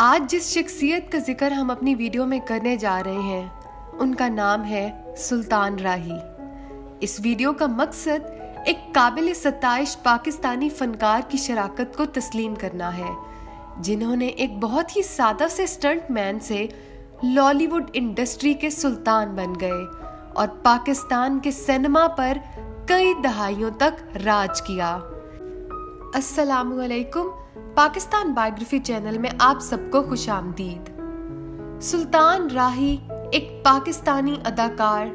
आज जिस शख्सियत का जिक्र हम अपनी वीडियो में करने जा रहे हैं उनका नाम है सुल्तान राही। इस वीडियो का मकसद एक काबिल सताइश पाकिस्तानी फनकार की शराकत को तस्लीम करना है, जिन्होंने एक बहुत ही सादा से स्टंट मैन से लॉलीवुड इंडस्ट्री के सुल्तान बन गए और पाकिस्तान के सिनेमा पर कई दहाइयों तक राज किया। अस्सलामुअलैकुम, पाकिस्तान बायोग्राफी चैनल में आप सबको खुशामदीद। सुल्तान राही एक पाकिस्तानी अदाकार,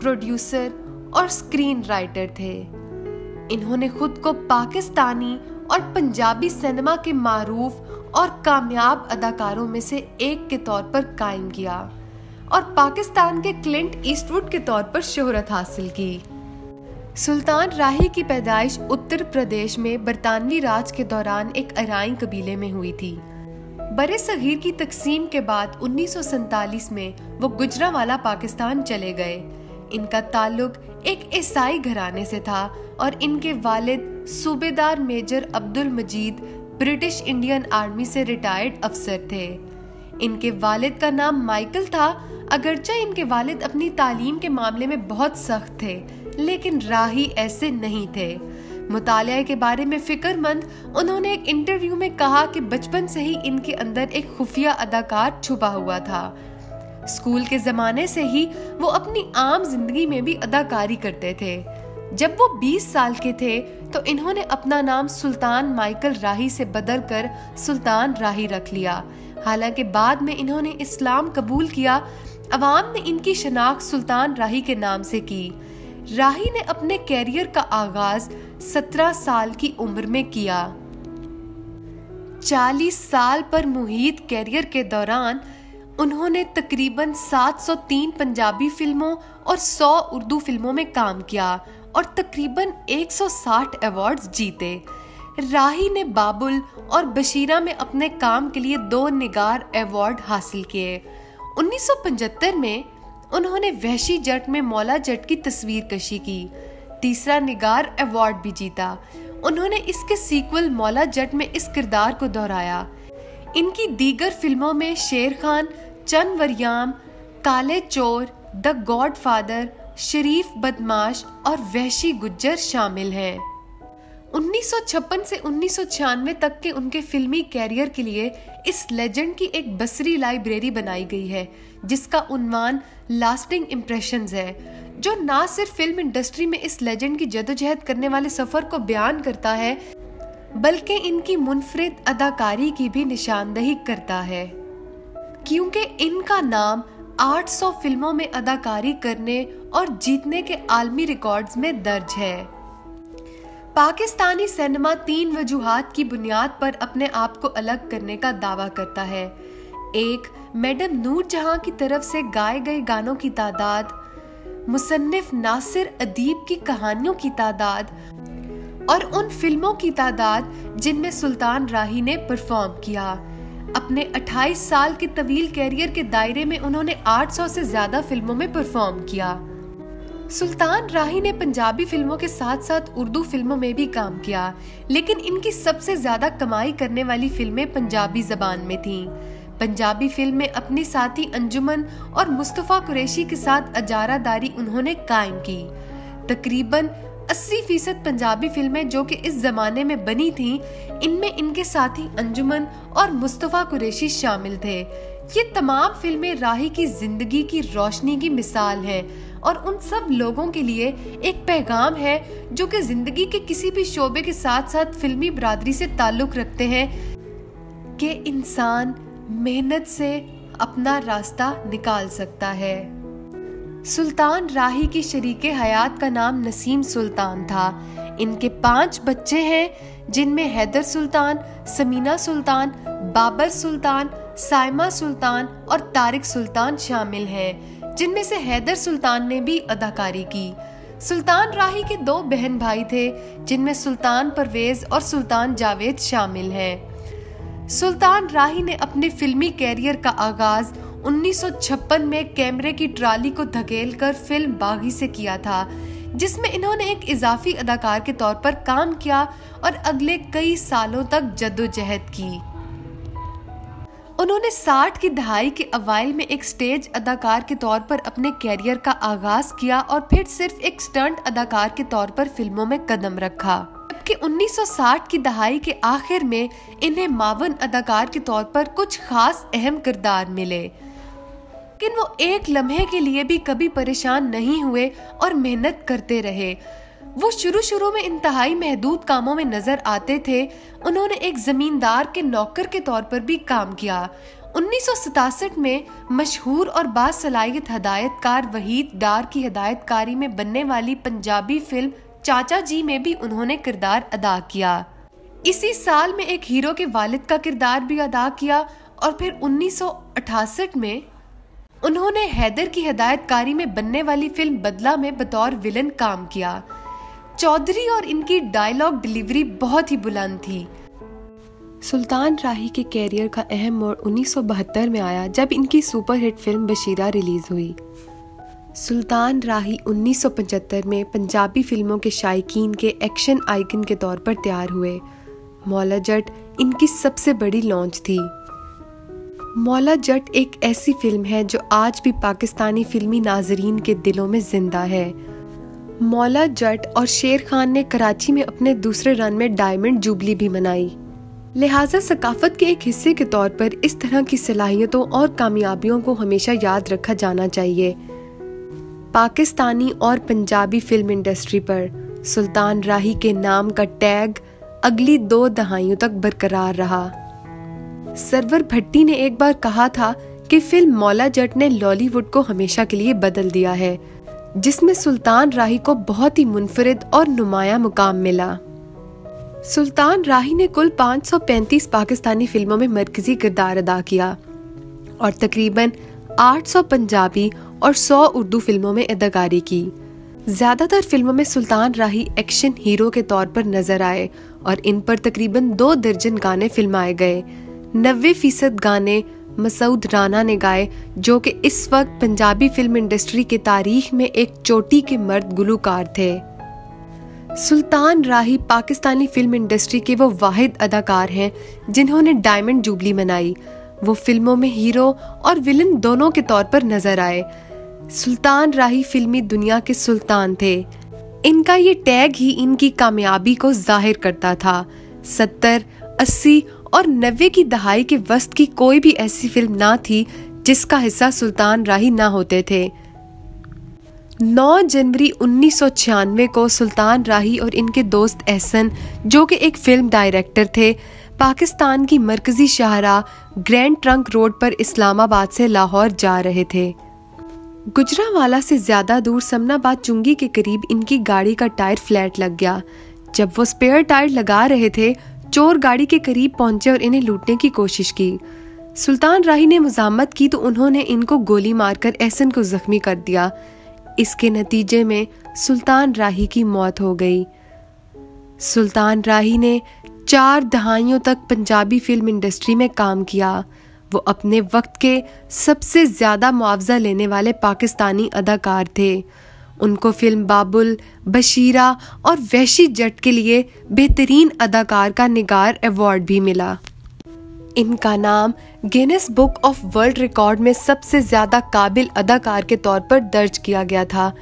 प्रोड्यूसर और स्क्रीन राइटर थे। इन्होंने खुद को पाकिस्तानी और पंजाबी सिनेमा के मारूफ और कामयाब अदाकारों में से एक के तौर पर कायम किया और पाकिस्तान के क्लिंट ईस्टवुड के तौर पर शोहरत हासिल की। सुल्तान राही की पैदाइश उत्तर प्रदेश में बरतानवी राज के दौरान एक अराई कबीले में हुई थी। बरे सगीर की तकसीम के बाद 1947 में वो गुजरांवाला पाकिस्तान चले गए। इनका ताल्लुक एक ईसाई घराने से था और इनके वालिद सूबेदार मेजर अब्दुल मजीद ब्रिटिश इंडियन आर्मी से रिटायर्ड अफसर थे। इनके वालिद का नाम माइकल था। अगरचे इनके वालिद अपनी तालीम के मामले में बहुत सख्त थे, लेकिन राही ऐसे नहीं थे। मुतालिया के बारे में फिक्रमंद उन्होंने एक इंटरव्यू में कहा कि बचपन से ही इनके अंदर एक खुफिया अदाकार छुपा हुआ था। स्कूल के जमाने से ही वो अपनी आम जिंदगी में भी अदाकारी करते थे। जब वो 20 साल के थे तो इन्होंने अपना नाम सुल्तान माइकल राही से बदलकर सुल्तान राही रख लिया। हालांकि बाद में इन्होंने इस्लाम कबूल किया। अवाम ने इनकी शनाख्त सुल्तान राही के नाम से की। राही ने अपने कैरियर का आगाज 17 साल की उम्र में किया। 40 साल पर मुहित कैरियर के दौरान उन्होंने तकरीबन 703 पंजाबी फिल्मों और 100 उर्दू फिल्मों में काम किया और तकरीबन 160 अवार्ड्स जीते। राही ने बाबुल और बशीरा में अपने काम के लिए 2 निगार अवार्ड हासिल किए। 1975 में उन्होंने वहशी जट में मौला जट की तस्वीर कशी की। तीसरा निगार अवार्ड भी जीता। उन्होंने इसके सीक्वल मौला जट में इस किरदार को दोहराया। इनकी दीगर फिल्मों में शेर खान, चंद वरियाम, काले चोर, द गॉडफादर, शरीफ बदमाश और वहशी गुज्जर शामिल हैं। 1956 से 1996 तक के उनके फिल्मी कैरियर के लिए इस लेजेंड की एक बसरी लाइब्रेरी बनाई गई है, जिसका उन्वान लास्टिंग इम्प्रेशंस है, जो ना सिर्फ फिल्म इंडस्ट्री में इस लेजेंड की जदोजहद करने वाले सफर को बयान करता है, बल्कि इनकी मुनफरिद अदाकारी की भी निशानदही करता है, क्योंकि इनका नाम 800 फिल्मों में अदाकारी करने और जीतने के आलमी रिकॉर्ड्स में दर्ज है। पाकिस्तानी सिनेमा 3 वजूहात की बुनियाद पर अपने आप को अलग करने का दावा करता है। एक, मैडम नूर जहां की तरफ से गाए गए गानों की तादाद, मुसन्निफ नासिर अदीब की कहानियों की तादाद और उन फिल्मों की तादाद जिनमें सुल्तान राही ने परफॉर्म किया। अपने 28 साल के तवील कैरियर के दायरे में उन्होंने 800 से ज्यादा फिल्मों में परफॉर्म किया। सुल्तान राही ने पंजाबी फिल्मों के साथ साथ उर्दू फिल्मों में भी काम किया, लेकिन इनकी सबसे ज्यादा कमाई करने वाली फिल्में पंजाबी जबान में थीं। पंजाबी फिल्म में अपनी साथी अंजुमन और मुस्तफा कुरैशी के साथ अजारादारी उन्होंने कायम की। तकरीबन 80% पंजाबी फिल्में जो कि इस जमाने में बनी थीं, इनमें इनके साथी अंजुमन और मुस्तफा कुरैशी शामिल थे। ये तमाम फिल्में राही की जिंदगी की रोशनी की मिसाल हैं और उन सब लोगों के लिए एक पैगाम है जो कि जिंदगी के किसी भी शोबे के साथ साथ फिल्मी बरादरी से ताल्लुक रखते हैं कि इंसान मेहनत से अपना रास्ता निकाल सकता है। सुल्तान राही की शरीके हयात का नाम नसीम सुल्तान था। इनके 5 बच्चे हैं, जिनमें हैदर सुल्तान, समीना सुल्तान, बाबर सुल्तान, साइमा सुल्तान और तारिक सुल्तान शामिल हैं, जिनमें से हैदर सुल्तान ने भी अदाकारी की। सुल्तान राही के 2 बहन भाई थे, जिनमें सुल्तान परवेज और सुल्तान जावेद शामिल हैं। सुल्तान राही ने अपने फिल्मी कैरियर का आगाज 1956 में कैमरे की ट्राली को धकेलकर फिल्म बागी से किया था, जिसमें इन्होंने एक इजाफी अदाकार के तौर पर काम किया और अगले कई सालों तक जद्दोजहद की। उन्होंने 60 की दहाई के अवाइल में एक स्टेज अदाकार के तौर पर अपने कैरियर का आगाज किया और फिर सिर्फ एक स्टंट अदाकार के तौर पर फिल्मों में कदम रखा। जबकि 1960 की दहाई के आखिर में इन्हें मावन अदाकार के तौर पर कुछ खास अहम किरदार मिले, लेकिन वो एक लम्हे के लिए भी कभी परेशान नहीं हुए और मेहनत करते रहे। वो शुरू में इंतहाई महदूद कामों में नजर आते थे। उन्होंने एक जमींदार के नौकर के तौर पर भी काम किया। 1967 में मशहूर और बासलाहियत हदायतकार वहीद डार की हदायतकारी में बनने वाली पंजाबी फिल्म चाचा जी में भी उन्होंने किरदार अदा किया। इसी साल में एक हीरो के वालिद का किरदार भी अदा किया और फिर 1968 में उन्होंने हैदर की हदायतकारी में बनने वाली फिल्म बदला में बतौर विलन काम किया। चौधरी और इनकी डायलॉग डिलीवरी बहुत ही बुलंद थी। सुल्तान राही के कैरियर का अहम मोड़ 1972 में आया जब इनकी सुपरहिट फिल्म बशीरा रिलीज हुई। सुल्तान राही 1975 में पंजाबी फिल्मों के शायकीन के एक्शन आइकन के तौर पर तैयार हुए। मौला जट इनकी सबसे बड़ी लॉन्च थी। मौला जट एक ऐसी फिल्म है जो आज भी पाकिस्तानी फिल्मी नाजरीन के दिलों में जिंदा है। मौला जट और शेर खान ने कराची में अपने दूसरे रन में डायमंड जुबली भी मनाई। लिहाजा सकाफत के एक हिस्से के तौर पर इस तरह की सलाहियतों और कामयाबियों को हमेशा याद रखा जाना चाहिए। पाकिस्तानी और पंजाबी फिल्म इंडस्ट्री पर सुल्तान राही के नाम का टैग अगली 2 दहाइयों तक बरकरार रहा। सरवर भट्टी ने एक बार कहा था कि फिल्म मौला जट ने लॉलीवुड को हमेशा के लिए बदल दिया है, जिसमें सुल्तान राही को बहुत ही मुनफरिद और नुमाया मुकाम मिला। सुल्तान राही ने कुल 535 पाकिस्तानी फिल्मों में मरकजी किरदार अदा किया और तकरीबन 800 पंजाबी और 100 उर्दू फिल्मों में अदाकारी की। ज्यादातर फिल्मों में सुल्तान राही एक्शन हीरो के तौर पर नजर आए और इन पर तकरीबन 2 दर्जन गाने फिल्माए गए। 90% गाने मसूद राना ने गाए, जो कि इस वक्त पंजाबी फिल्म इंडस्ट्री की तारीख में एक चोटी के मर्द गुलूकार थे। सुल्तान राही पाकिस्तानी फिल्म इंडस्ट्री के वो वाहिद अदाकार हैं जिन्होंने डायमंड जुबली मनाई। वो फिल्मों में हीरो और विलन दोनों के तौर पर नजर आए। सुल्तान राही फिल्मी दुनिया के सुल्तान थे। इनका ये टैग ही इनकी कामयाबी को जाहिर करता था। 70, 80 और 90 की दहाई के वस्त की कोई भी ऐसी फिल्म ना थी जिसका हिस्सा सुल्तान राही ना होते थे। 9 जनवरी 1996 को सुल्तान राही और इनके दोस्त एहसन, जो कि एक फिल्म डायरेक्टर थे, पाकिस्तान की मरकजी शाहराह ग्रैंड ट्रंक रोड पर इस्लामाबाद से लाहौर जा रहे थे। गुजरावाला से ज्यादा दूर समनाबाद चुंगी के करीब इनकी गाड़ी का टायर फ्लैट लग गया। जब वो स्पेयर टायर लगा रहे थे, चोर गाड़ी के करीब पहुंचे और इन्हें लूटने की कोशिश की। सुल्तान राही ने मुजामत की तो उन्होंने इनको गोली मारकर एहसन को जख्मी कर दिया। इसके नतीजे में सुल्तान राही की मौत हो गई। सुल्तान राही ने 4 दहाइयों तक पंजाबी फिल्म इंडस्ट्री में काम किया। वो अपने वक्त के सबसे ज्यादा मुआवजा लेने वाले पाकिस्तानी अदाकार थे। उनको फिल्म बाबुल, बशीरा और वहशी जट के लिए बेहतरीन अदाकार का निगार अवार्ड भी मिला। इनका नाम Guinness book of world record में सबसे ज्यादा काबिल अदाकार के तौर पर दर्ज किया गया था।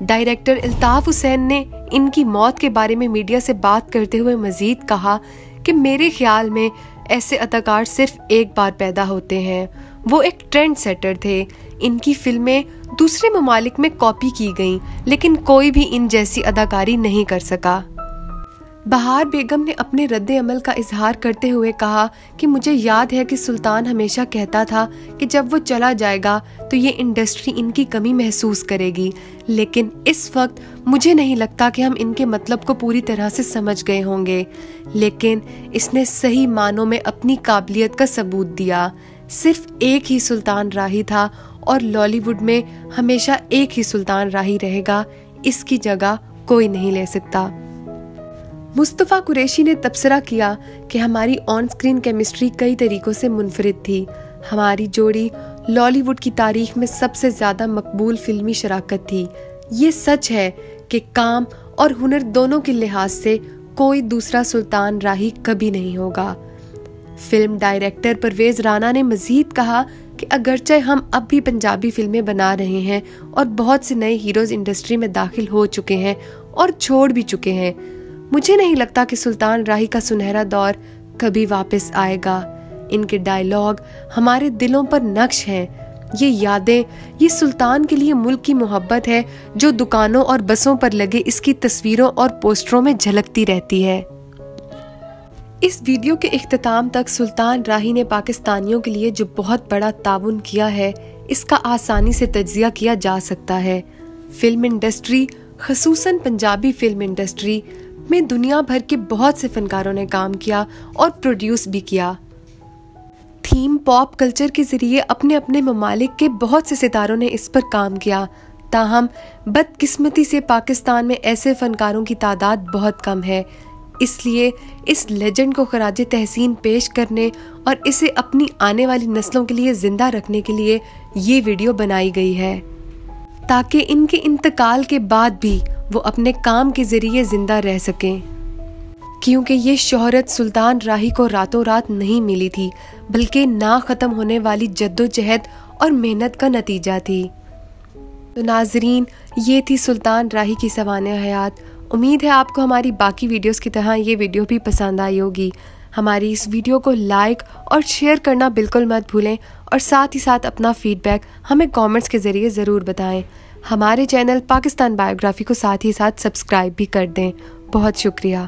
डायरेक्टर अल्ताफ हुसैन ने इनकी मौत के बारे में मीडिया से बात करते हुए मजीद कहा कि मेरे ख्याल में ऐसे अदाकार सिर्फ एक बार पैदा होते हैं। वो एक ट्रेंड सेटर थे। इनकी फिल्में दूसरे ममालिक में कॉपी की गईं, लेकिन कोई भी इन जैसी अदाकारी नहीं कर सका। बहार बेगम ने अपने रद्द अमल का इजहार करते हुए कहा कि मुझे याद है कि सुल्तान हमेशा कहता था कि जब वो चला जाएगा तो ये इंडस्ट्री इनकी कमी महसूस करेगी, लेकिन इस वक्त मुझे नहीं लगता कि हम इनके मतलब को पूरी तरह से समझ गए होंगे। लेकिन इसने सही मानों में अपनी काबिलियत का सबूत दिया। सिर्फ एक ही सुल्तान राही था और लॉलीवुड में हमेशा एक ही सुल्तान राही रहेगा। इसकी जगह कोई नहीं ले सकता। मुस्तफ़ा कुरैशी ने तबसरा किया कि हमारी ऑन स्क्रीन केमिस्ट्री कई तरीकों से मुनफरिद थी। हमारी जोड़ी लॉलीवुड की तारीख में सबसे ज्यादा मकबूल फिल्मी शराकत थी। ये सच है कि काम और हुनर दोनों के लिहाज से कोई दूसरा सुल्तान राही कभी नहीं होगा। फिल्म डायरेक्टर परवेज राणा ने मजीद कहा कि अगरचे हम अब भी पंजाबी फिल्में बना रहे हैं और बहुत से नए हीरोज इंडस्ट्री में दाखिल हो चुके हैं और छोड़ भी चुके हैं, मुझे नहीं लगता कि सुल्तान राही का सुनहरा दौर कभी वापस आएगा। इनके डायलॉग हमारे दिलों पर नक्श हैं। ये यादें, ये सुल्तान के लिए मुल्क की मोहब्बत है जो दुकानों और बसों पर लगे इसकी तस्वीरों और पोस्टरों में झलकती रहती है। इस वीडियो के इख्तिताम तक सुल्तान राही ने पाकिस्तानियों के लिए जो बहुत बड़ा ताउन किया है, इसका आसानी से तज्जिया किया जा सकता है। फिल्म इंडस्ट्री, खसूसन पंजाबी फिल्म इंडस्ट्री में दुनिया भर के बहुत से फनकारों ने काम किया और प्रोड्यूस भी किया। थीम पॉप कल्चर के जरिए अपने अपने ममालिक के बहुत से सितारों ने इस पर काम किया। ताहम बदकिस्मती से पाकिस्तान में ऐसे फनकारों की तादाद बहुत कम है। इसलिए इस लेजेंड को खराजे तहसीन पेश करने और इसे अपनी आने वाली नस्लों के लिए जिंदा रखने के लिए ये वीडियो बनाई गई है, ताकि इनके इंतकाल के बाद भी वो अपने काम के जरिए जिंदा रह सकें। क्योंकि ये शोहरत सुल्तान राही को रातों रात नहीं मिली थी, बल्कि ना ख़त्म होने वाली जद्दोजहद और मेहनत का नतीजा थी। तो नाजरीन, ये थी सुल्तान राही की सवाने हयात। उम्मीद है आपको हमारी बाकी वीडियोस की तरह ये वीडियो भी पसंद आई होगी। हमारी इस वीडियो को लाइक और शेयर करना बिल्कुल मत भूलें और साथ ही साथ अपना फीडबैक हमें कमेंट्स के ज़रिए ज़रूर बताएं। हमारे चैनल पाकिस्तान बायोग्राफी को साथ ही साथ सब्सक्राइब भी कर दें। बहुत शुक्रिया।